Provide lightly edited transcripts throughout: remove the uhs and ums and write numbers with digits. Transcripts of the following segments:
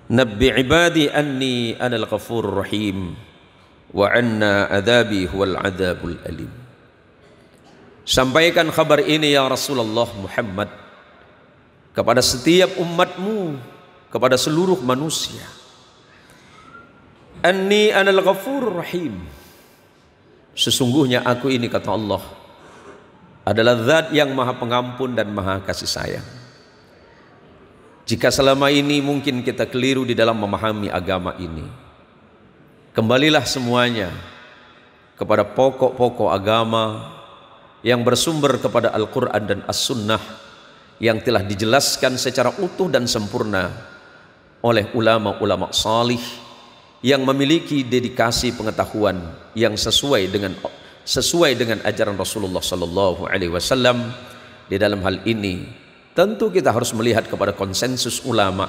Nabbi ibadi anni anal ghafurur rahim wa anna adzabi huwal adzabul alim. Sampaikan kabar ini ya Rasulullah Muhammad kepada setiap umatmu, kepada seluruh manusia. Anni anal ghafurur rahim. Sesungguhnya aku ini, kata Allah, adalah zat yang maha pengampun dan maha kasih sayang. Jika selama ini mungkin kita keliru di dalam memahami agama ini, kembalilah semuanya kepada pokok-pokok agama yang bersumber kepada Al-Quran dan As-Sunnah yang telah dijelaskan secara utuh dan sempurna oleh ulama-ulama salih yang memiliki dedikasi pengetahuan yang sesuai dengan ajaran Rasulullah sallallahu alaihi wasallam. Di dalam hal ini tentu kita harus melihat kepada konsensus ulama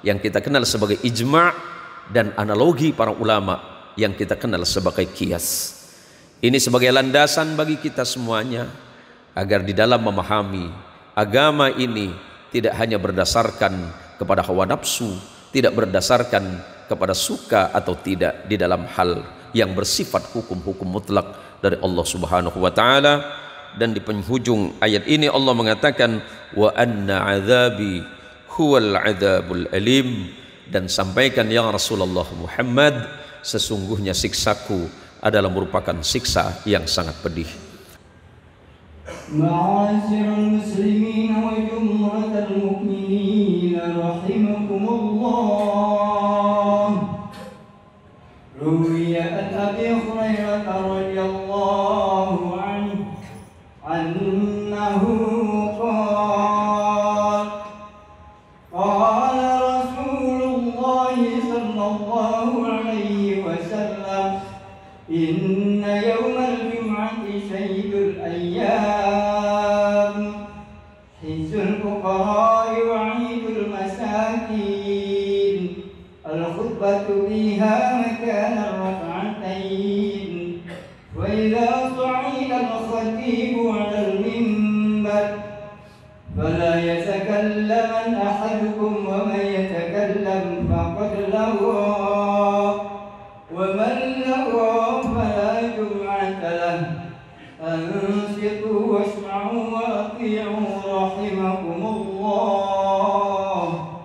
yang kita kenal sebagai ijma' dan analogi para ulama yang kita kenal sebagai qiyas. Ini sebagai landasan bagi kita semuanya agar di dalam memahami agama ini tidak hanya berdasarkan kepada hawa nafsu, tidak berdasarkan kepada suka atau tidak di dalam hal yang bersifat hukum-hukum mutlak dari Allah Subhanahu wa taala. Dan di penghujung ayat ini Allah mengatakan wa anna adzabi huwal adzabul alim, dan sampaikan ya Rasulullah Muhammad, sesungguhnya siksaku adalah merupakan siksa yang sangat pedih. Ma'asyiral muslimin wa jumlatal mu'minin rahimakumullah. Ruwiya an Abi Hurairah radhiyallahu anhu annahu qala Rasulullah sallallahu alaihi wasallam inna yawmal jum'ati sayyidul ayyam hizul fuqara'i wa 'idul masakin al-khutbatu biha makana rak'atain wa idza su'ila al-khatibu 'ala al-minbar fala yatakallaman ahadukum wa man yatakallam faqad lagha wa man lagha fala jum'ata lahu ansitu wasma'u wa ati'u rahimakumullah.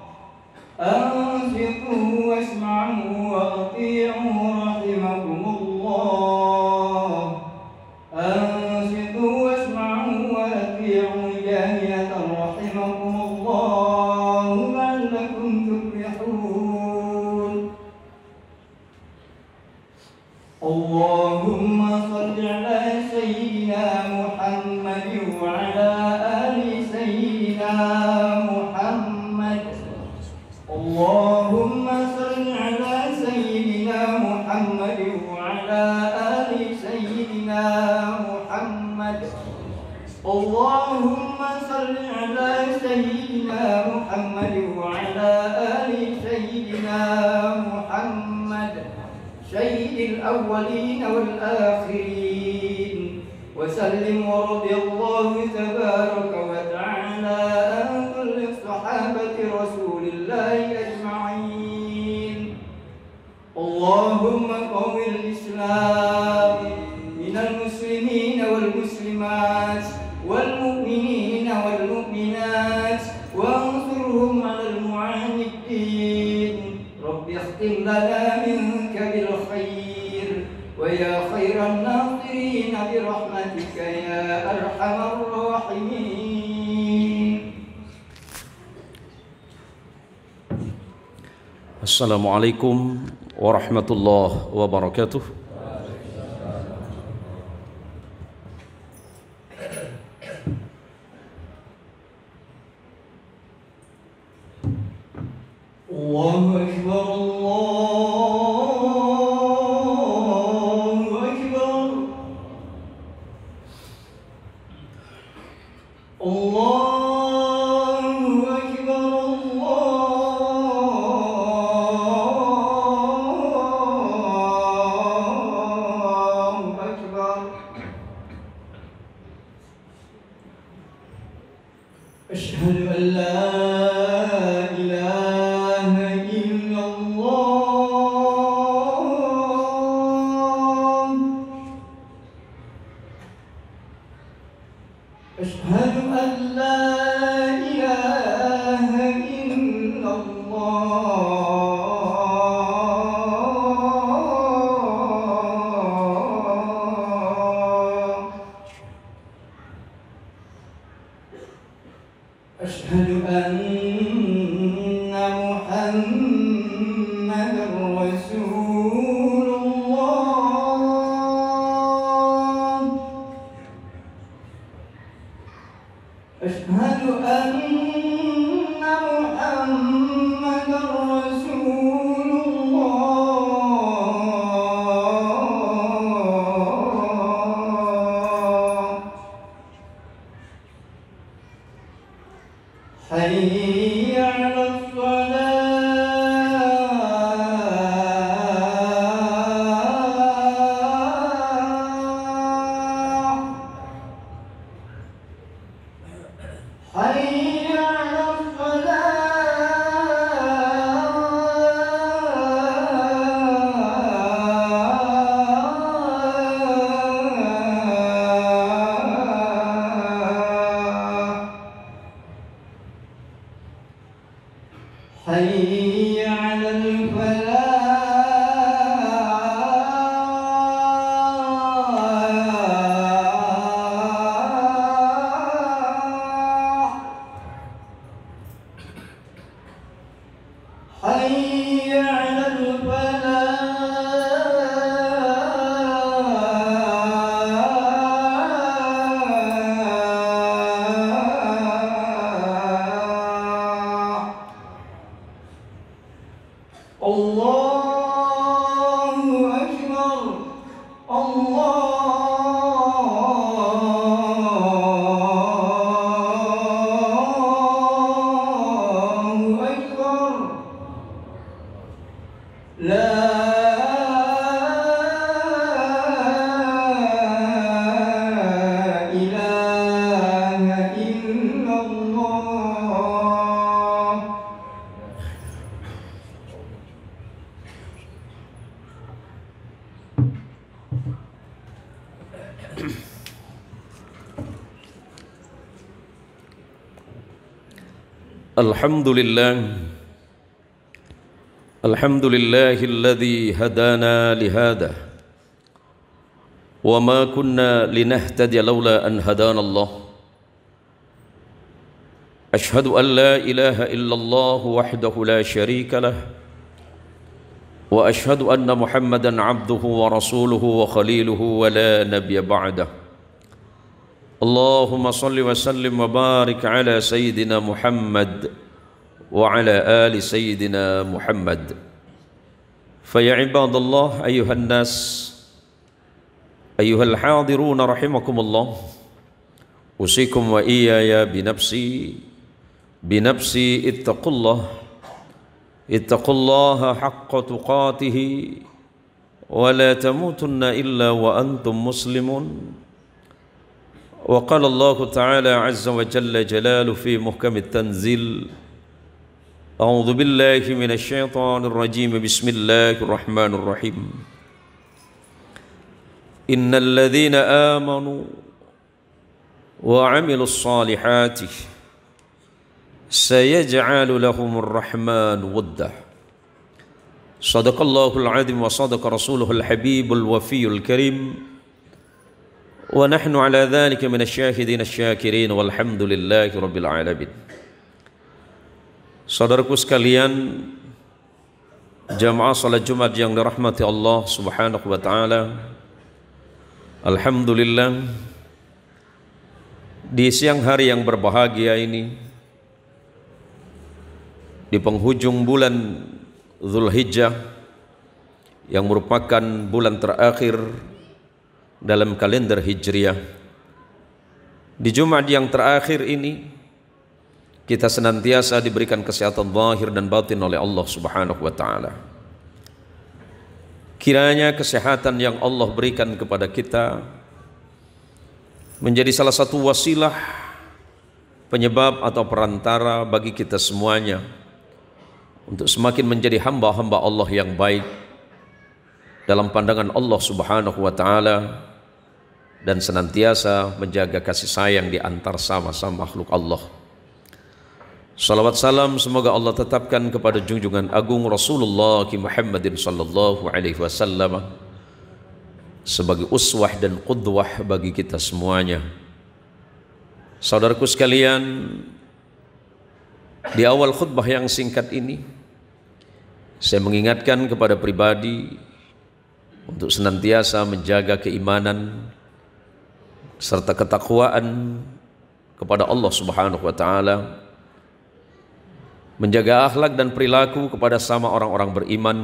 Ansitu wasma'u wa ati'u rahimakumullah. Ansitu wasma'u wa ati'u jami'atan rahimakumullah la'allakum tuflihun. Allahumma salli ala sayyidina Muhammad wa ala ali sayyidina Muhammad. Allahumma salli ala sayyidina Muhammad wa ala ali sayyidina Muhammad. Allahumma salli ala sayyidina Muhammad wa ala ali sayyidina Muhammad sayyidil awwalin wal akhirin wa sallim wa radiyallahu tabaraka wa ta'ala an kulli sahabati rasulillahi ajma'in. Allahumma qawwil islam minal muslimin wal muslimat wal mu'minin wal mu'minat wa ansurhum 'alal mu'anidin. Rabbi ikhtim lana minka bil khair wa ya khairan nasirin bi rahmatika ya arhamar rahimin. Assalamualaikum warahmatullahi wabarakatuh. Allahu akbar, Allahu akbar. Allahu akbar, Allahu akbar. Asyhadu an la ilaha illallah أشهد أن محمدًا رسول الله. أشهد أن محمدًا رسول الله. حي على الصلاة. حي على الفلاح. حي على الفلاح. حي على الفلاح. الله أكبر. الله أكبر. لا إله إلا الله. الحمد لله الذي هدانا لهذا وما كنا لنهتدي لولا أن هدانا الله. أشهد أن لا إله إلا الله وحده لا شريك له وأشهد أن محمدا عبده ورسوله وخليله ولا نبي بعده. اللهم صل وسلم وبارك على سيدنا محمد وعلى آل سيدنا محمد. فيا عباد الله أيها الناس أيها الحاضرون رحمكم الله، أوصيكم وإياي بنفسي اتقوا الله حق تقاته ولا تموتن إلا وأنتم مسلمون. وقال الله تعالى عز وجل جلاله في محكم التنزيل: أعوذ بالله من الشيطان الرجيم، بسم الله الرحمن الرحيم. إن الذين آمنوا وعملوا الصالحات سيجعل لهم الرحمن ودا. صدق الله العظيم وصدق رسوله الحبيب الوفي الكريم، ونحن على ذلك من الشاهدين الشاكرين والحمد لله رب العالمين. Saudaraku sekalian, jamaah salat Jumat yang dirahmati Allah Subhanahu wa taala. Alhamdulillah, di siang hari yang berbahagia ini, di penghujung bulan Zulhijjah yang merupakan bulan terakhir dalam kalender Hijriah, di Jumat yang terakhir ini kita senantiasa diberikan kesehatan zahir dan batin oleh Allah Subhanahu wa taala. Kiranya kesehatan yang Allah berikan kepada kita menjadi salah satu wasilah penyebab atau perantara bagi kita semuanya untuk semakin menjadi hamba-hamba Allah yang baik dalam pandangan Allah Subhanahu wa taala dan senantiasa menjaga kasih sayang di antar sama-sama makhluk Allah. Salawat salam semoga Allah tetapkan kepada junjungan agung Rasulullah Muhammadin sallallahu alaihi wasallam sebagai uswah dan qudwah bagi kita semuanya. Saudaraku sekalian, di awal khutbah yang singkat ini saya mengingatkan kepada pribadi untuk senantiasa menjaga keimanan serta ketakwaan kepada Allah Subhanahu wa taala, menjaga akhlak dan perilaku kepada sama orang-orang beriman,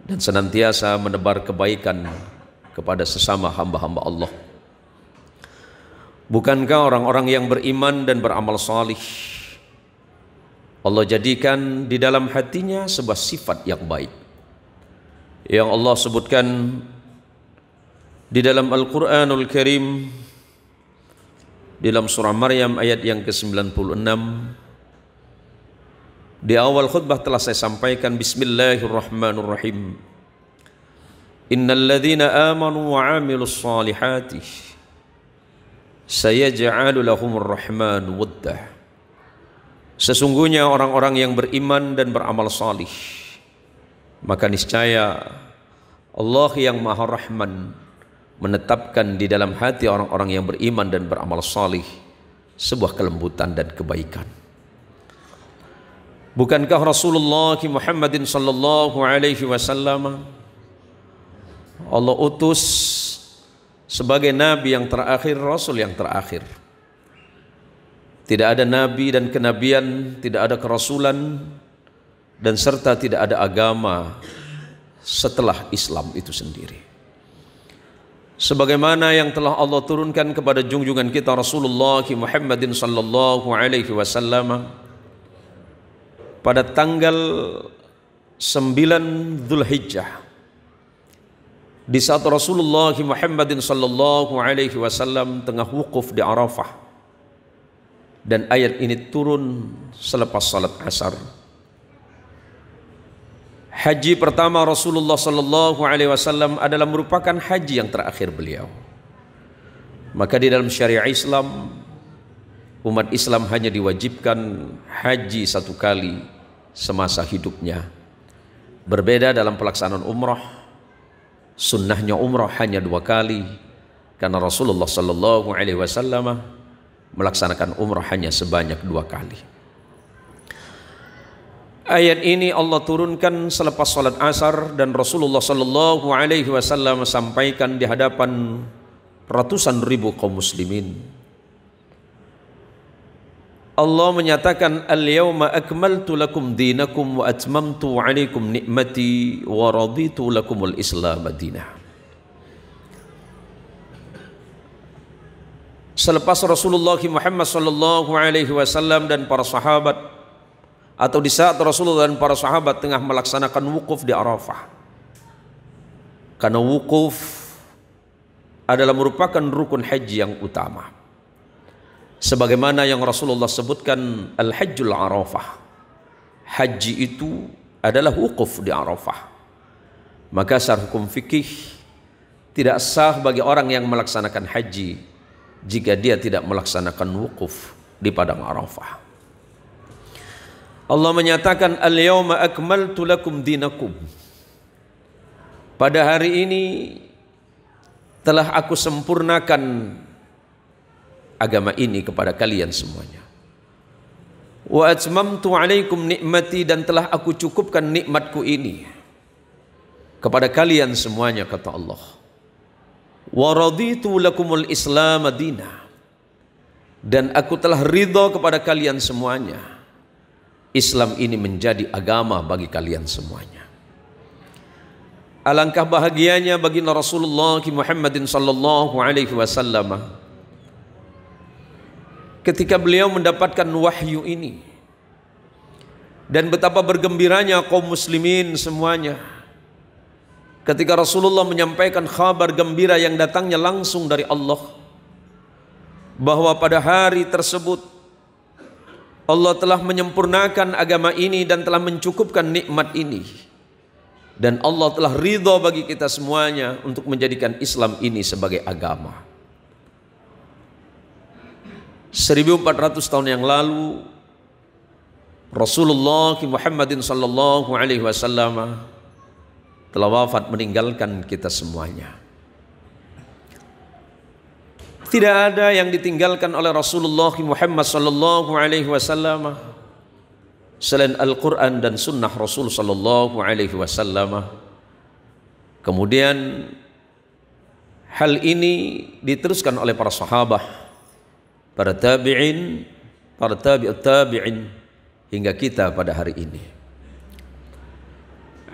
dan senantiasa menebar kebaikan kepada sesama hamba-hamba Allah. Bukankah orang-orang yang beriman dan beramal salih Allah jadikan di dalam hatinya sebuah sifat yang baik yang Allah sebutkan di dalam Al-Quranul Karim dalam surah Maryam ayat yang ke-96. Di awal khutbah telah saya sampaikan, Bismillahirrahmanirrahim. Innal ladzina amanu wa 'amilus salihati sayaj'alu lahumur rahmanu wuddah. Sesungguhnya orang-orang yang beriman dan beramal salih, maka niscaya Allah yang Maha Rahman menetapkan di dalam hati orang-orang yang beriman dan beramal salih sebuah kelembutan dan kebaikan. Bukankah Rasulullah Muhammadin sallallahu alaihi wasallam Allah utus sebagai nabi yang terakhir, rasul yang terakhir? Tidak ada nabi dan kenabian, tidak ada kerasulan, dan serta tidak ada agama setelah Islam itu sendiri. Sebagaimana yang telah Allah turunkan kepada junjungan kita Rasulullah Muhammadin sallallahu alaihi wasallam pada tanggal 9 Dzulhijjah, di saat Rasulullah Muhammadin sallallahu alaihi wasallam tengah wukuf di Arafah, dan ayat ini turun selepas salat asar. Haji pertama Rasulullah sallallahu alaihi wasallam adalah merupakan haji yang terakhir beliau. Maka di dalam syariat Islam, umat Islam hanya diwajibkan haji satu kali semasa hidupnya. Berbeda dalam pelaksanaan umrah, sunnahnya umrah hanya 2 kali, karena Rasulullah sallallahu alaihi wasallam melaksanakan umrah hanya sebanyak 2 kali. Ayat ini Allah turunkan selepas salat asar, dan Rasulullah sallallahu alaihi wasallam sampaikan di hadapan ratusan ribu kaum muslimin. Allah menyatakan, Al-yawma akmaltu lakum dinakum wa atmamtu alaikum ni'mati wa raditu lakumul Islam madinah. Selepas Rasulullah Muhammad sallallahu alaihi wasallam dan para sahabat, atau di saat Rasulullah dan para sahabat tengah melaksanakan wukuf di Arafah, karena wukuf adalah merupakan rukun haji yang utama, sebagaimana yang Rasulullah sebutkan, Al-Hajjul Arafah, haji itu adalah wukuf di Arafah. Maka secara hukum fikih tidak sah bagi orang yang melaksanakan haji jika dia tidak melaksanakan wukuf di padang Arafah. Allah menyatakan, Al-yawma akmaltu lakum dinakum. Pada hari ini telah aku sempurnakan agama ini kepada kalian semuanya. Wa atmamtu alaikum nikmati, dan telah aku cukupkan nikmatku ini kepada kalian semuanya, kata Allah. Wa raditu lakumul Islam madinah, dan aku telah ridha kepada kalian semuanya Islam ini menjadi agama bagi kalian semuanya. Alangkah bahagianya baginda Rasulullah Muhammadin sallallahu alaihi wasallam ketika beliau mendapatkan wahyu ini, dan betapa bergembiranya kaum muslimin semuanya ketika Rasulullah menyampaikan kabar gembira yang datangnya langsung dari Allah, bahwa pada hari tersebut Allah telah menyempurnakan agama ini dan telah mencukupkan nikmat ini, dan Allah telah ridha bagi kita semuanya untuk menjadikan Islam ini sebagai agama. 1400 tahun yang lalu Rasulullah Muhammadin sallallahu alaihi wasallam telah wafat meninggalkan kita semuanya. Tidak ada yang ditinggalkan oleh Rasulullah Muhammad sallallahu alaihi wasallam selain Al-Quran dan Sunnah Rasul sallallahu alaihi wasallam. Kemudian hal ini diteruskan oleh para sahabat, para tabi'in, para tabi'ut tabi'in hingga kita pada hari ini.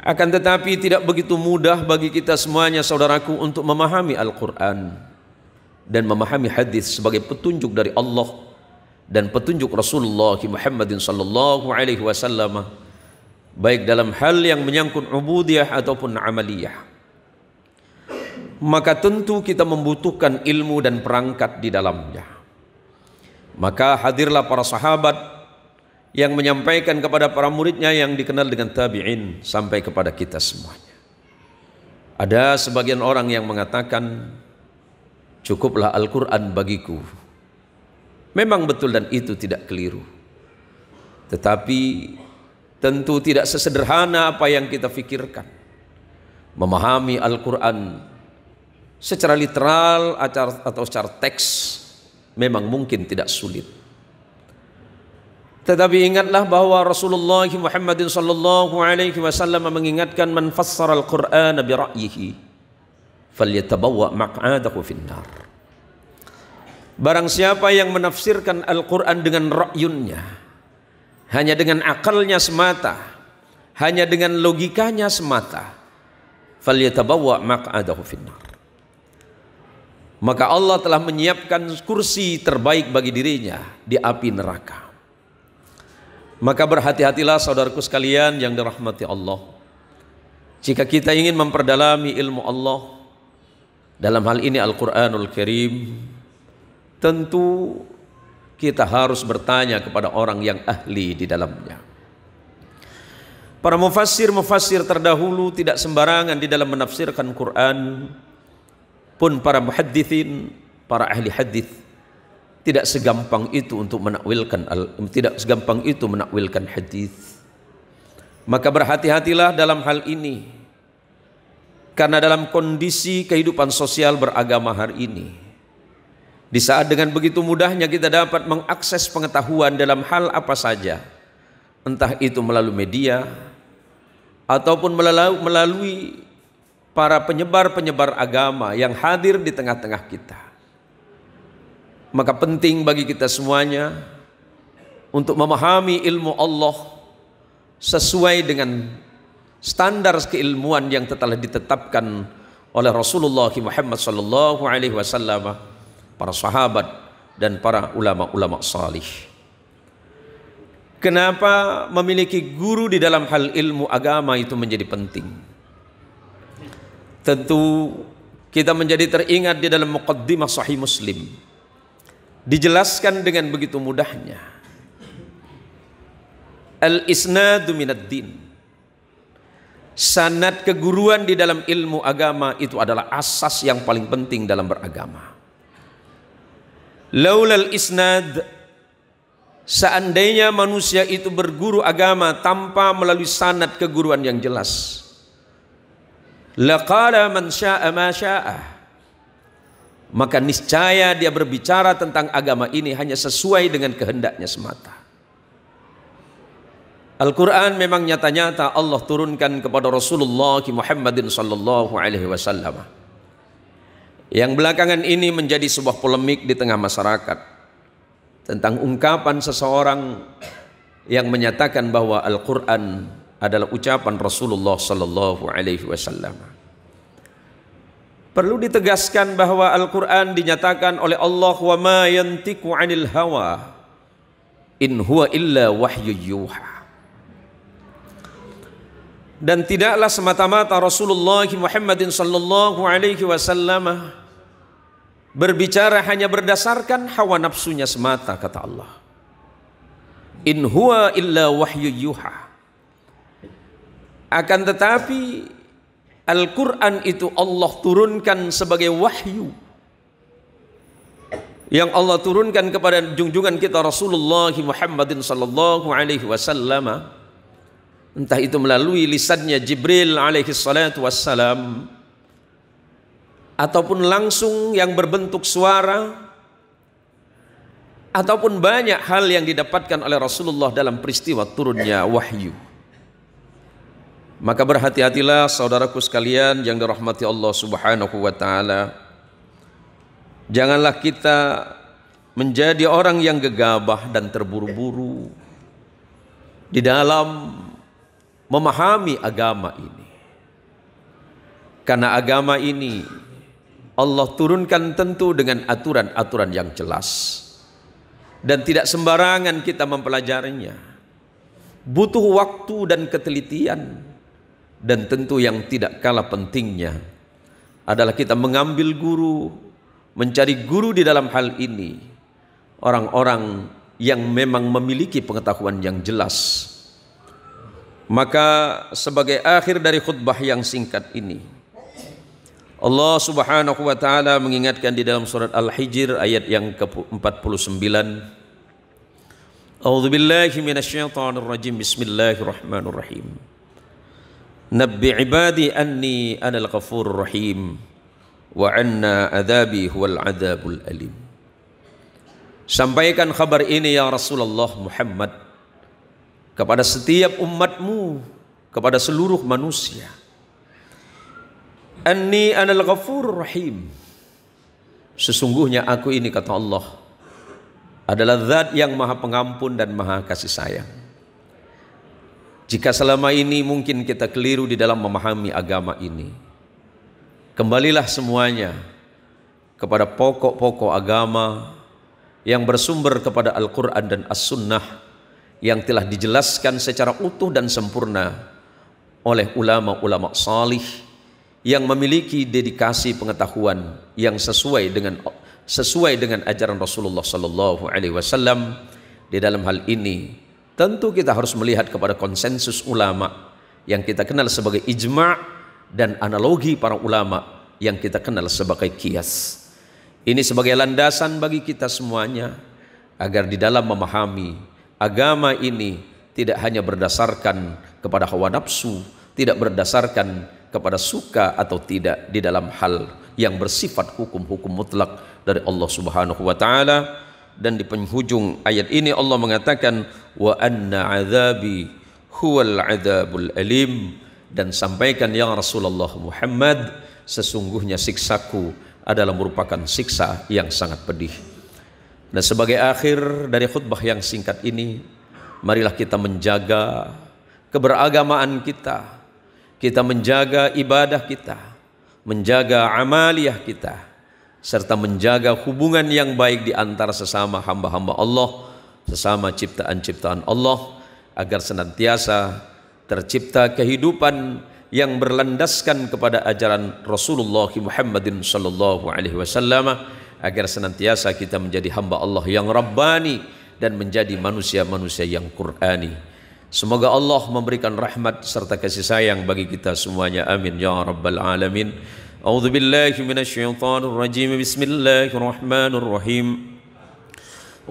Akan tetapi tidak begitu mudah bagi kita semuanya saudaraku untuk memahami Al-Quran dan memahami hadis sebagai petunjuk dari Allah dan petunjuk Rasulullah Muhammadin sallallahu alaihi wasallam, baik dalam hal yang menyangkut ubudiyah ataupun amaliyah. Maka tentu kita membutuhkan ilmu dan perangkat di dalamnya. Maka hadirlah para sahabat yang menyampaikan kepada para muridnya yang dikenal dengan tabi'in sampai kepada kita semuanya. Ada sebagian orang yang mengatakan, cukuplah Al-Quran bagiku. Memang betul dan itu tidak keliru. Tetapi tentu tidak sesederhana apa yang kita pikirkan. Memahami Al-Quran secara literal atau secara teks memang mungkin tidak sulit. Tetapi ingatlah bahwa Rasulullah Muhammadin sallallahu alaihi wasallam mengingatkan, man fassara al-Qur'an bi ra'yihi falyatabawwa maq'adahu finnar. Barang siapa yang menafsirkan Al-Quran dengan ra'yunnya, hanya dengan akalnya semata, hanya dengan logikanya semata, falyatabawwa maq'adahu finnar, maka Allah telah menyiapkan kursi terbaik bagi dirinya di api neraka. Maka berhati-hatilah saudaraku sekalian yang dirahmati Allah. Jika kita ingin memperdalami ilmu Allah, dalam hal ini Al-Quranul Karim, tentu kita harus bertanya kepada orang yang ahli di dalamnya. Para mufassir terdahulu tidak sembarangan di dalam menafsirkan Quran. Pun para muhaddithin, para ahli hadis tidak segampang itu untuk menakwilkan hadis. Maka berhati-hatilah dalam hal ini, karena dalam kondisi kehidupan sosial beragama hari ini, di saat dengan begitu mudahnya kita dapat mengakses pengetahuan dalam hal apa saja, entah itu melalui media ataupun melalui para penyebar agama yang hadir di tengah-tengah kita. Maka penting bagi kita semuanya untuk memahami ilmu Allah sesuai dengan standar keilmuan yang telah ditetapkan oleh Rasulullah Muhammad sallallahu alaihi wasallam, para sahabat dan para ulama-ulama salih. Kenapa memiliki guru di dalam hal ilmu agama itu menjadi penting? Tentu kita menjadi teringat di dalam muqaddimah Sahih Muslim, dijelaskan dengan begitu mudahnya, al-isnadu minad din. Sanad keguruan di dalam ilmu agama itu adalah asas yang paling penting dalam beragama. Laulal isnad, seandainya manusia itu berguru agama tanpa melalui sanad keguruan yang jelas, laqala man syaa ma syaa, maka niscaya dia berbicara tentang agama ini hanya sesuai dengan kehendaknya semata. Al-Quran memang nyata-nyata Allah turunkan kepada Rasulullah Muhammadin sallallahu alaihi wasallam, yang belakangan ini menjadi sebuah polemik di tengah masyarakat tentang ungkapan seseorang yang menyatakan bahwa Al-Quran adalah ucapan Rasulullah sallallahu alaihi wasallam. Perlu ditegaskan bahwa Al-Quran dinyatakan oleh Allah, wa ma yantiqu 'anil hawa in huwa illa wahyu yuha. Dan tidaklah semata-mata Rasulullah Muhammadin sallallahu alaihi wasallam berbicara hanya berdasarkan hawa nafsunya semata, kata Allah. In huwa illa wahyu yuha. Akan tetapi Al-Quran itu Allah turunkan sebagai wahyu. yang Allah turunkan kepada junjungan kita Rasulullah Muhammadin sallallahu alaihi wasallam, entah itu melalui lisannya Jibril alaihi salatu wassalam, ataupun langsung yang berbentuk suara, ataupun banyak hal yang didapatkan oleh Rasulullah dalam peristiwa turunnya wahyu. Maka berhati-hatilah saudaraku sekalian yang dirahmati Allah Subhanahu wa taala. Janganlah kita menjadi orang yang gegabah dan terburu-buru di dalam memahami agama ini. Karena agama ini Allah turunkan tentu dengan aturan-aturan yang jelas. Dan tidak sembarangan kita mempelajarinya. Butuh waktu dan ketelitian. Dan tentu yang tidak kalah pentingnya adalah kita mengambil guru, mencari guru di dalam hal ini, orang-orang yang memang memiliki pengetahuan yang jelas. Maka sebagai akhir dari khutbah yang singkat ini, Allah Subhanahu wa taala mengingatkan di dalam surat Al-Hijr ayat yang ke-49. A'udzubillahi minasyaitonir rajim. Bismillahirrahmanirrahim. Nabbi ibadi anni anal ghafurur rahim wa anna adzabi huwal adzabul alim. Sampaikan kabar ini ya Rasulullah Muhammad kepada setiap umatmu, kepada seluruh manusia. Anni anal ghafurur rahim. Sesungguhnya aku ini, kata Allah, adalah zat yang maha pengampun dan maha kasih sayang. Jika selama ini mungkin kita keliru di dalam memahami agama ini, kembalilah semuanya kepada pokok-pokok agama yang bersumber kepada Al-Quran dan As-Sunnah yang telah dijelaskan secara utuh dan sempurna oleh ulama-ulama salih yang memiliki dedikasi pengetahuan yang sesuai dengan ajaran Rasulullah sallallahu alaihi wasallam. Di dalam hal ini tentu kita harus melihat kepada konsensus ulama yang kita kenal sebagai ijma' dan analogi para ulama yang kita kenal sebagai qiyas. Ini sebagai landasan bagi kita semuanya agar di dalam memahami agama ini tidak hanya berdasarkan kepada hawa nafsu, tidak berdasarkan kepada suka atau tidak di dalam hal yang bersifat hukum-hukum mutlak dari Allah Subhanahu wa taala. Dan di penghujung ayat ini Allah mengatakan wa anna adzabi huwal adzabul alim, dan sampaikan ya Rasulullah Muhammad, sesungguhnya siksaku adalah merupakan siksa yang sangat pedih. Dan sebagai akhir dari khutbah yang singkat ini, marilah kita menjaga keberagamaan kita. Kita menjaga ibadah kita, menjaga amaliyah kita, serta menjaga hubungan yang baik di antara sesama hamba-hamba Allah, sesama ciptaan-ciptaan Allah, agar senantiasa tercipta kehidupan yang berlandaskan kepada ajaran Rasulullah Muhammadin sallallahu alaihi wasallam, agar senantiasa kita menjadi hamba Allah yang rabbani dan menjadi manusia-manusia yang Qur'ani. Semoga Allah memberikan rahmat serta kasih sayang bagi kita semuanya. Amin ya rabbal alamin. A'udzu billahi minasyaitonir rajim. Bismillahirrahmanirrahim.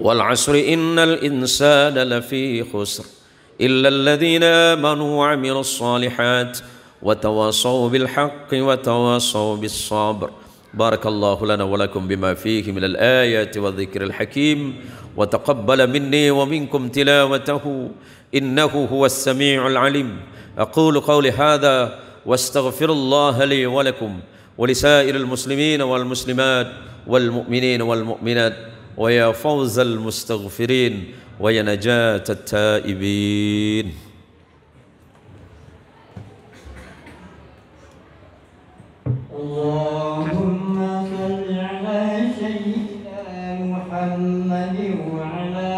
Wal 'asri innal insana lafi khusr illa alladhina amanu wa 'amilus shalihat wa tawassaw bil haqqi wa tawassaw bis sabr. Barakallahu lana wa lakum bima fihi minal ayati wa dhikril hakim wa taqabbala minni wa minkum tilawatahu innahu huwas sami'ul alim. Aqulu qawli hadha wastaghfirullaha li wa lakum wa lisairil muslimina wal muslimat wal mu'minina wal mu'minat wa ya fawzal mustaghfirin wa ya najatat taibin. Allahumma salli ala sayyidina Muhammadin wa ala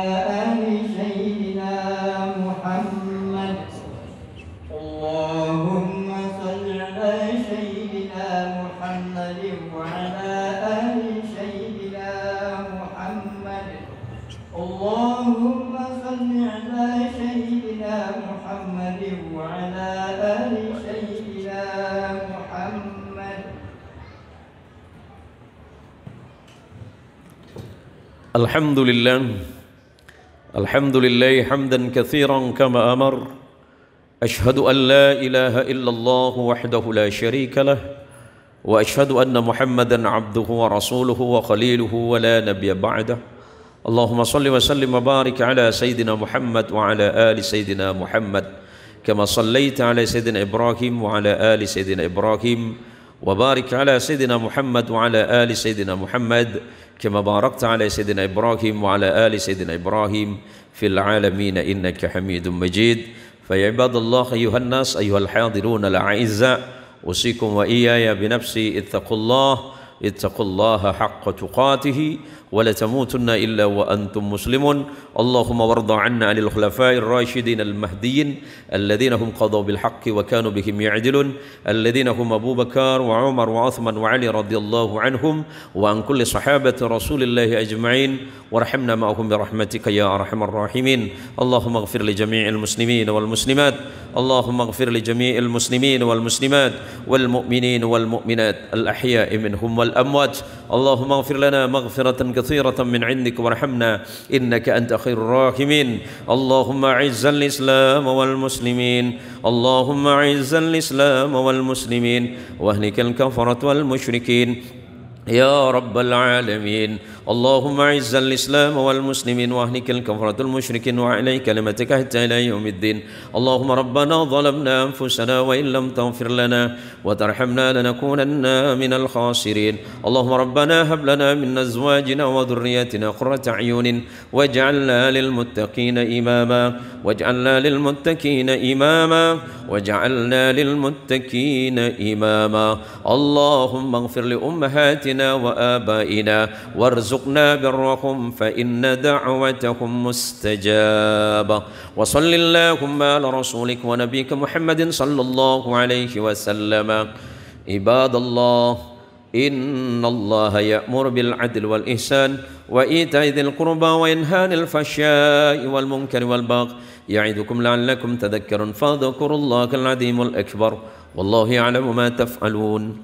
ali sayyidina Muhammad. Allahumma salli ala sayyidina Muhammadin wa ala ali sayyidina Muhammad. Allahumma salli ala sayyidina Muhammadin wa ala ali sayyidina Muhammad. Alhamdulillah hamdan katsiran kama amar. Ashhadu an la ilaha illallah wahdahu la syarika lah. Wa ashhadu anna Muhammadan abduhu wa rasuluhu wa khaliluhu wa la nabiyya ba'dah. Allahumma salli wa sallim wa barik ala Sayyidina Muhammad wa ala ali Sayyidina Muhammad kama sallaita ala Sayyidina Ibrahim wa ala ali Sayyidina Ibrahim wa barik ala Sayyidina Muhammad wa ala ali Sayyidina Muhammad kama barakta ala Sayyidina Ibrahim wa ala ali Sayyidina Ibrahim fil alamin innaka Hamidum Majid. Fa ya ibadallah ayyuhan nas ayyuhal hadirun al a'izza usikum wa iyaya bi nafsi ittaqullaha haqqa tuqatih ولا تموتن إلا وأنتم مسلمون. اللهم وارض عنا عن الخلفاء الراشدين المهديين الذين هم قضوا بالحق وكانوا بهم يعدلون، الذين هم أبو بكر وعمر وعثمان وعلي رضي الله عنهم وعن كل صحابة رسول الله أجمعين، وارحمنا معهم برحمتك يا أرحم الراحمين. اللهم اغفر لجميع المسلمين والمسلمات، اللهم اغفر لجميع المسلمين والمسلمات والمؤمنين والمؤمنات الأحياء منهم والأموات. اللهم اغفر لنا مغفرة كثيرة من عندك وارحمنا إنك أنت خير الراحمين. اللهم أعز الإسلام والمسلمين، اللهم أعز الإسلام والمسلمين واهلك الكفرة والمشركين يا رب العالمين. اللهم أعز الإسلام والمسلمين واهلك الكفرة المشركين وعلي كلمتك حتى إلى يوم الدين. اللهم ربنا ظلمنا أنفسنا وإن لم تغفر لنا وترحمنا لنكونن من الخاسرين. اللهم ربنا هب لنا من أزواجنا وذرياتنا قرة أعين واجعلنا للمتقين إماما، واجعلنا للمتقين إماما، واجعلنا للمتقين إماما. اللهم اغفر لأمهاتنا وآبائنا وارزقنا برهم فإن دعوتهم مستجابة. وصل اللهم على رسولك ونبيك محمد صلى الله عليه وسلم. عباد الله، إن الله يأمر بالعدل والإحسان وإيتاء ذي القربى وينهى عن الفحشاء والمنكر والبغي يعظكم لعلكم تذكرون. فاذكروا الله العظيم الأكبر والله يعلم ما تفعلون.